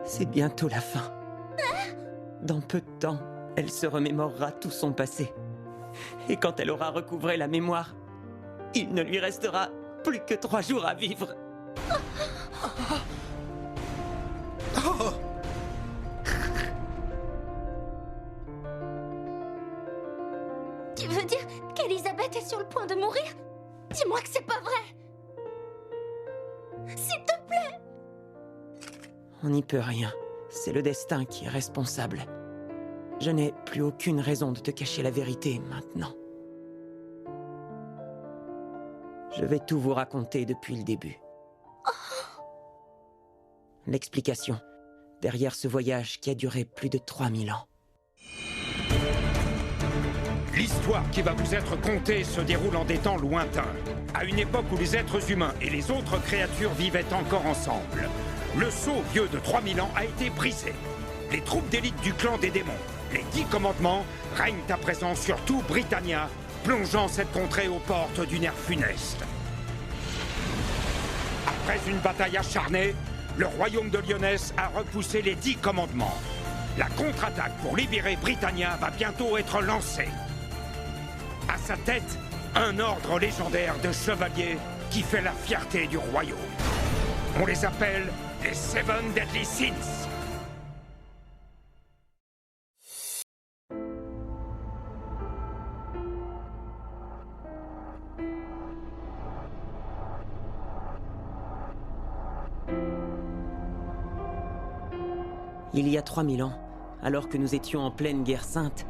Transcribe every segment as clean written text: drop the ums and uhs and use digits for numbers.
C'est bientôt la fin. Dans peu de temps, elle se remémorera tout son passé. Et quand elle aura recouvré la mémoire, il ne lui restera plus que 3 jours à vivre. Tu veux dire qu'Elisabeth est sur le point de mourir? Dis-moi que c'est pas vrai! S'il te plaît! On n'y peut rien. C'est le destin qui est responsable. Je n'ai plus aucune raison de te cacher la vérité maintenant. Je vais tout vous raconter depuis le début. L'explication derrière ce voyage qui a duré plus de 3000 ans. L'histoire qui va vous être contée se déroule en des temps lointains, à une époque où les êtres humains et les autres créatures vivaient encore ensemble. Le sceau vieux de 3000 ans a été brisé. Les troupes d'élite du clan des démons, les 10 commandements, règnent à présent sur tout Britannia, plongeant cette contrée aux portes d'une ère funeste. Après une bataille acharnée, le royaume de Lyonesse a repoussé les 10 commandements. La contre-attaque pour libérer Britannia va bientôt être lancée. À sa tête, un ordre légendaire de chevaliers qui fait la fierté du royaume. On les appelle les Seven Deadly Sins. Il y a 3000 ans, alors que nous étions en pleine guerre sainte,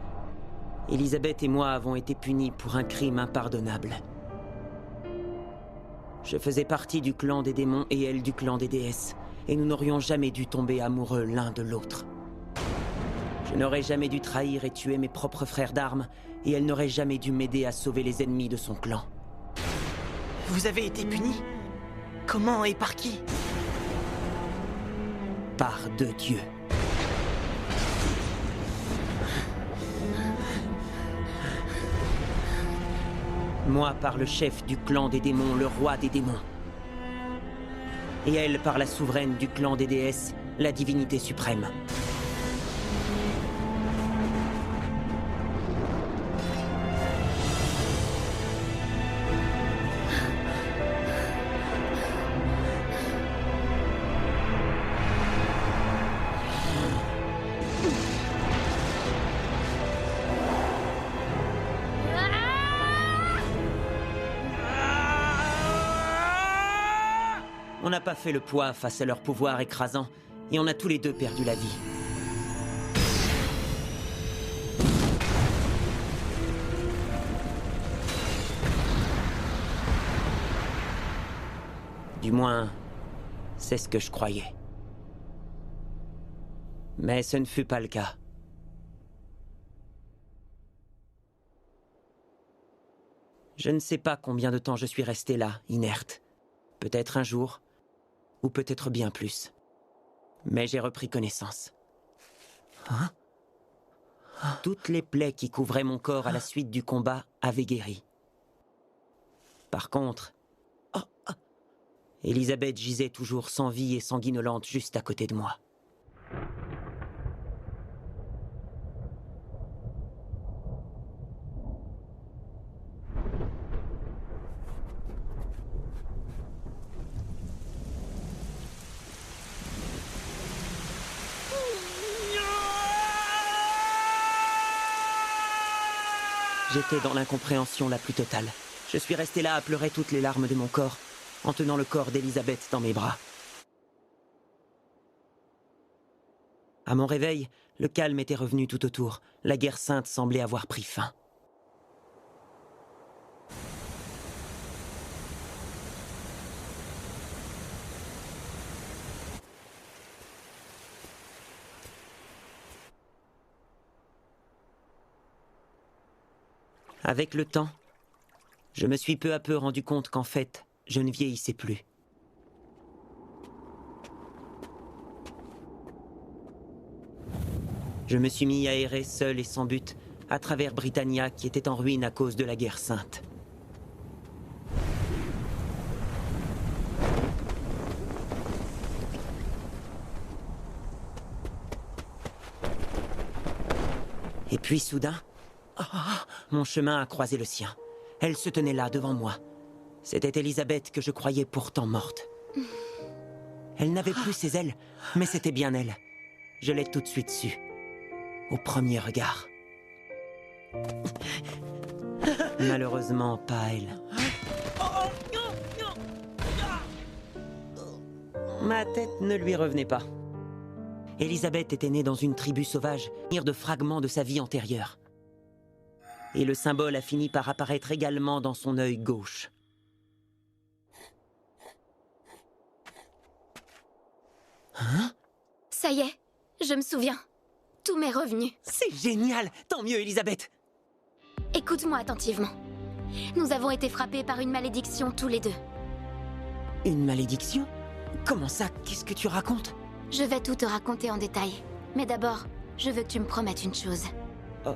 Elisabeth et moi avons été punis pour un crime impardonnable. Je faisais partie du clan des démons et elle du clan des déesses, et nous n'aurions jamais dû tomber amoureux l'un de l'autre. Je n'aurais jamais dû trahir et tuer mes propres frères d'armes, et elle n'aurait jamais dû m'aider à sauver les ennemis de son clan. Vous avez été puni? Comment et par qui? Par 2 dieux. Moi par le chef du clan des démons, le roi des démons. Et elle par la souveraine du clan des déesses, la divinité suprême. On n'a pas fait le poids face à leur pouvoir écrasant, et on a tous les deux perdu la vie. Du moins, c'est ce que je croyais. Mais ce ne fut pas le cas. Je ne sais pas combien de temps je suis resté là, inerte. Peut-être un jour, ou peut-être bien plus. Mais j'ai repris connaissance. Hein? Toutes les plaies qui couvraient mon corps à la suite du combat avaient guéri. Par contre, Elisabeth gisait toujours sans vie et sanguinolente juste à côté de moi. J'étais dans l'incompréhension la plus totale. Je suis resté là à pleurer toutes les larmes de mon corps, en tenant le corps d'Elisabeth dans mes bras. À mon réveil, le calme était revenu tout autour. La guerre sainte semblait avoir pris fin. Avec le temps, je me suis peu à peu rendu compte qu'en fait, je ne vieillissais plus. Je me suis mis à errer seul et sans but à travers Britannia qui était en ruine à cause de la guerre sainte. Et puis soudain, mon chemin a croisé le sien. Elle se tenait là, devant moi. C'était Elisabeth que je croyais pourtant morte. Elle n'avait plus ses ailes, mais c'était bien elle. Je l'ai tout de suite su. Au premier regard. Malheureusement, pas elle. Ma tête ne lui revenait pas. Elisabeth était née dans une tribu sauvage, de fragments de sa vie antérieure. Et le symbole a fini par apparaître également dans son œil gauche. Hein? Ça y est, je me souviens. Tout m'est revenu. C'est génial! Tant mieux, Elisabeth! Écoute-moi attentivement. Nous avons été frappés par une malédiction tous les deux. Une malédiction? Comment ça? Qu'est-ce que tu racontes? Je vais tout te raconter en détail. Mais d'abord, je veux que tu me promettes une chose. Oh.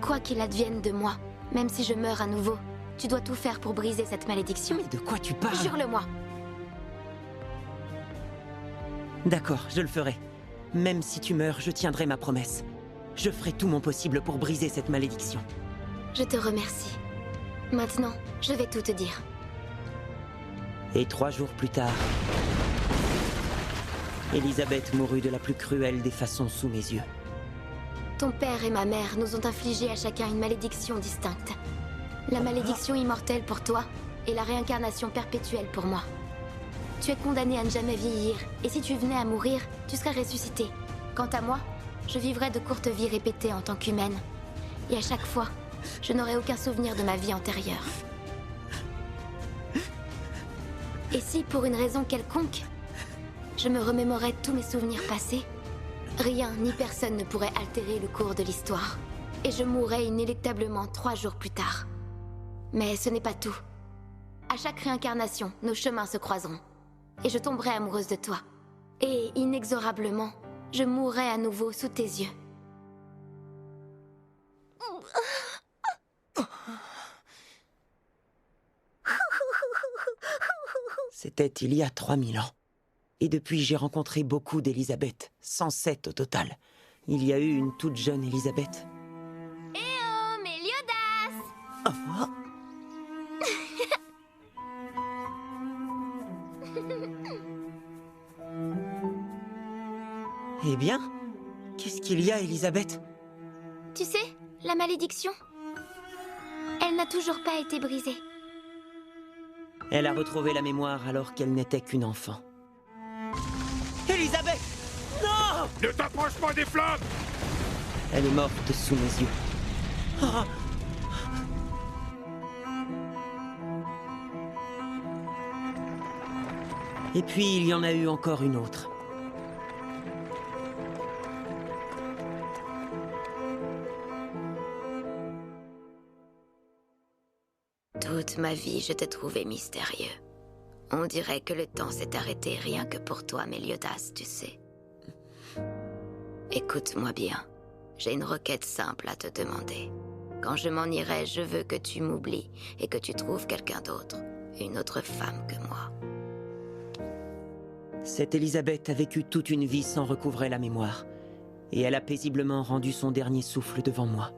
Quoi qu'il advienne de moi, même si je meurs à nouveau, tu dois tout faire pour briser cette malédiction. Mais de quoi tu parles? Jure-le-moi. D'accord, je le ferai. Même si tu meurs, je tiendrai ma promesse. Je ferai tout mon possible pour briser cette malédiction. Je te remercie. Maintenant, je vais tout te dire. Et 3 jours plus tard, Elisabeth mourut de la plus cruelle des façons sous mes yeux. Ton père et ma mère nous ont infligé à chacun une malédiction distincte. La malédiction immortelle pour toi et la réincarnation perpétuelle pour moi. Tu es condamné à ne jamais vieillir, et si tu venais à mourir, tu serais ressuscité. Quant à moi, je vivrais de courtes vies répétées en tant qu'humaine. Et à chaque fois, je n'aurai aucun souvenir de ma vie antérieure. Et si, pour une raison quelconque, je me remémorais tous mes souvenirs passés, rien ni personne ne pourrait altérer le cours de l'histoire. Et je mourrais inéluctablement 3 jours plus tard. Mais ce n'est pas tout. À chaque réincarnation, nos chemins se croiseront. Et je tomberai amoureuse de toi. Et inexorablement, je mourrai à nouveau sous tes yeux. C'était il y a 3000 ans. Et depuis, j'ai rencontré beaucoup d'Elisabeth, 107 au total. Il y a eu une toute jeune Elisabeth. Eh oh, Méliodas! Oh. Eh bien, qu'est-ce qu'il y a, Elisabeth? Tu sais, la malédiction, elle n'a toujours pas été brisée. Elle a retrouvé la mémoire alors qu'elle n'était qu'une enfant. Elisabeth! Non! Ne t'approche pas des flammes! Elle est morte sous mes yeux. Oh. Et puis, il y en a eu encore une autre. Toute ma vie, je t'ai trouvé mystérieux. On dirait que le temps s'est arrêté rien que pour toi, Méliodas, tu sais. Écoute-moi bien. J'ai une requête simple à te demander. Quand je m'en irai, je veux que tu m'oublies et que tu trouves quelqu'un d'autre. Une autre femme que moi. Cette Elisabeth a vécu toute une vie sans recouvrer la mémoire. Et elle a paisiblement rendu son dernier souffle devant moi.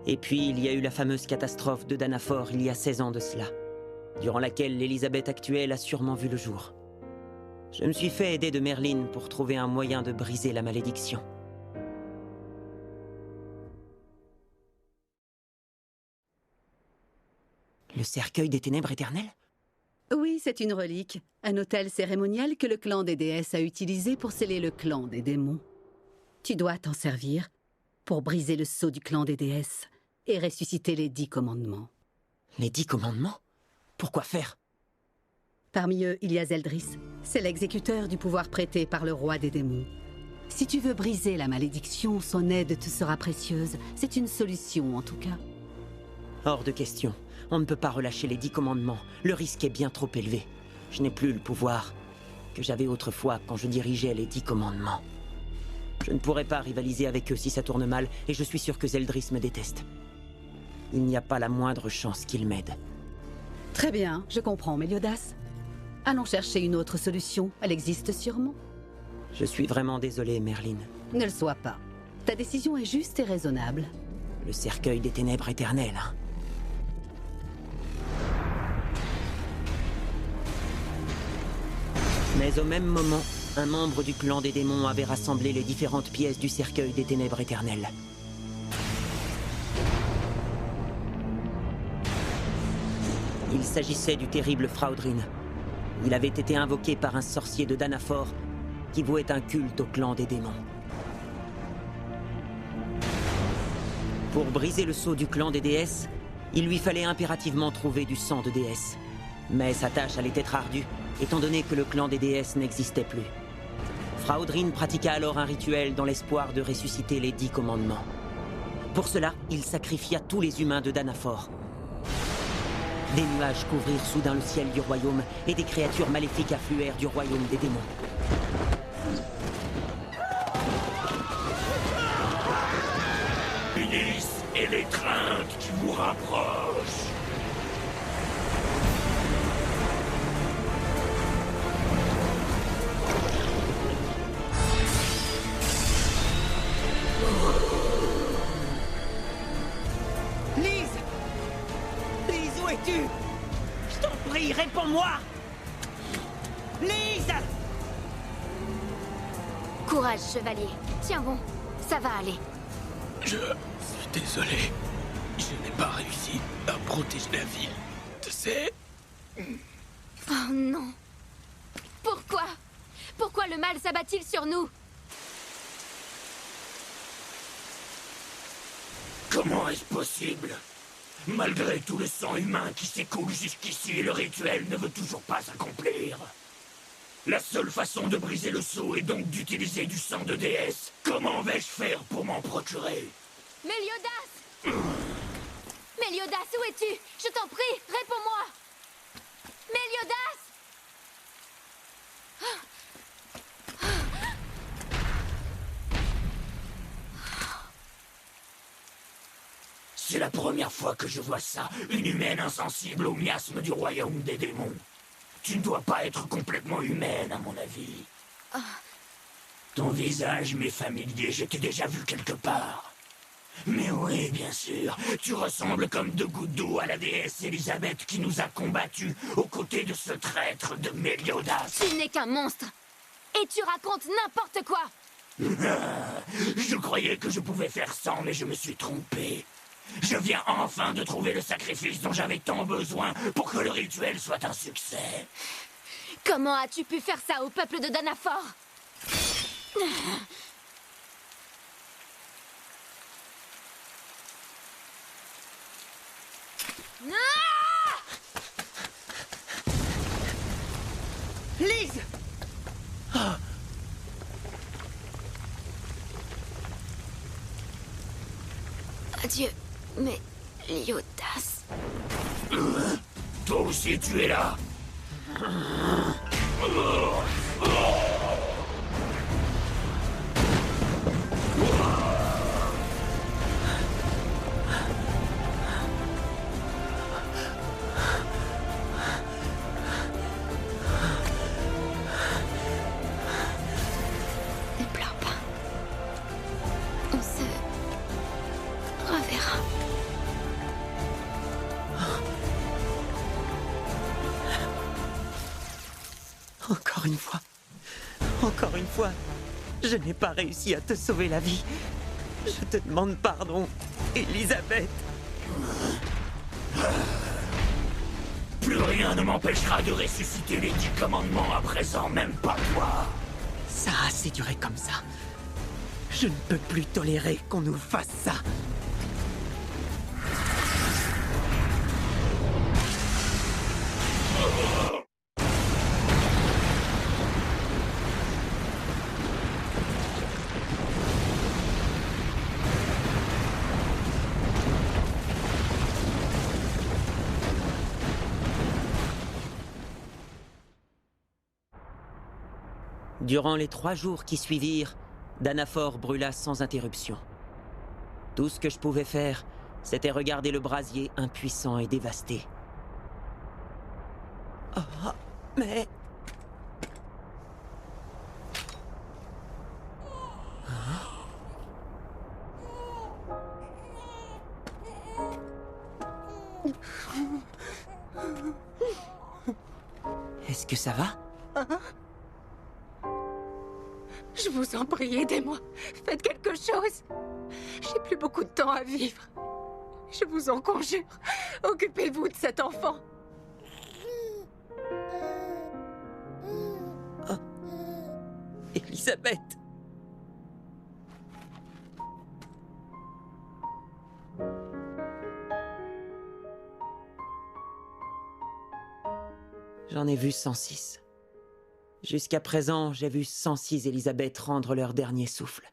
Et puis, il y a eu la fameuse catastrophe de Danafor il y a 16 ans de cela, durant laquelle l'Elisabeth actuelle a sûrement vu le jour. Je me suis fait aider de Merlin pour trouver un moyen de briser la malédiction. Le cercueil des ténèbres éternelles? Oui, c'est une relique, un autel cérémonial que le clan des déesses a utilisé pour sceller le clan des démons. Tu dois t'en servir pour briser le sceau du clan des déesses et ressusciter les 10 commandements. Les 10 commandements? Pourquoi faire? Parmi eux, il y a Zeldris. C'est l'exécuteur du pouvoir prêté par le roi des démons. Si tu veux briser la malédiction, son aide te sera précieuse. C'est une solution, en tout cas. Hors de question. On ne peut pas relâcher les 10 commandements. Le risque est bien trop élevé. Je n'ai plus le pouvoir que j'avais autrefois quand je dirigeais les 10 commandements. Je ne pourrais pas rivaliser avec eux si ça tourne mal, et je suis sûr que Zeldris me déteste. Il n'y a pas la moindre chance qu'il m'aide. Très bien, je comprends, Méliodas. Allons chercher une autre solution. Elle existe sûrement. Je suis vraiment désolé, Merlin. Ne le sois pas. Ta décision est juste et raisonnable. Le cercueil des ténèbres éternelles, hein. Mais au même moment, un membre du clan des démons avait rassemblé les différentes pièces du cercueil des ténèbres éternelles. Il s'agissait du terrible Fraudrin. Il avait été invoqué par un sorcier de Danafor qui vouait un culte au clan des démons. Pour briser le sceau du clan des déesses, il lui fallait impérativement trouver du sang de déesse. Mais sa tâche allait être ardue, étant donné que le clan des déesses n'existait plus. Fraudrin pratiqua alors un rituel dans l'espoir de ressusciter les 10 commandements. Pour cela, il sacrifia tous les humains de Danafor. Des nuages couvrirent soudain le ciel du royaume et des créatures maléfiques affluèrent du royaume des démons. Unis et l'étreinte qui vous rapprochent. Lise! Lise, où es-tu? Je t'en prie, réponds-moi! Lise! Courage, chevalier. Tiens bon, ça va aller. Je suis désolé. Je n'ai pas réussi à protéger la ville de ces... Oh non. Pourquoi? Pourquoi le mal s'abat-il sur nous? Comment est-ce possible? Malgré tout le sang humain qui s'écoule jusqu'ici, le rituel ne veut toujours pas s'accomplir. La seule façon de briser le sceau est donc d'utiliser du sang de déesse. Comment vais-je faire pour m'en procurer? Méliodas! Méliodas, où es-tu? Je t'en prie, réponds-moi! Méliodas! C'est la première fois que je vois ça, une humaine insensible au miasme du royaume des démons. Tu ne dois pas être complètement humaine, à mon avis. Ton visage m'est familier, je t'ai déjà vu quelque part. Mais oui, bien sûr, tu ressembles comme deux gouttes d'eau à la déesse Elisabeth qui nous a combattus aux côtés de ce traître de Méliodas. Tu n'es qu'un monstre! Et tu racontes n'importe quoi! Je croyais que je pouvais faire sans, mais je me suis trompé. Je viens enfin de trouver le sacrifice dont j'avais tant besoin pour que le rituel soit un succès. Comment as-tu pu faire ça au peuple de Danafor? Lise! Adieu, Méliodas. Toi aussi, tu es là. Ne pleure pas. On se reverra. Encore une fois, je n'ai pas réussi à te sauver la vie. Je te demande pardon, Elisabeth. Plus rien ne m'empêchera de ressusciter les 10 commandements à présent, même pas toi. Ça a assez duré comme ça. Je ne peux plus tolérer qu'on nous fasse ça. Durant les 3 jours qui suivirent, Danafor brûla sans interruption. Tout ce que je pouvais faire, c'était regarder le brasier impuissant et dévasté. Oh, mais... Est-ce que ça va? Je vous en prie, aidez-moi. Faites quelque chose. J'ai plus beaucoup de temps à vivre. Je vous en conjure. Occupez-vous de cet enfant. Oh. Elisabeth! J'en ai vu 106. Jusqu'à présent, j'ai vu 106 Elisabeth rendre leur dernier souffle.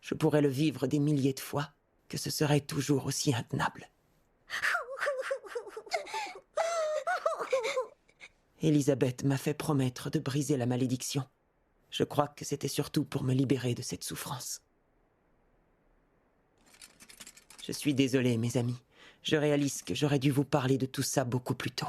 Je pourrais le vivre des milliers de fois, que ce serait toujours aussi intenable. Elisabeth m'a fait promettre de briser la malédiction. Je crois que c'était surtout pour me libérer de cette souffrance. Je suis désolé, mes amis. Je réalise que j'aurais dû vous parler de tout ça beaucoup plus tôt.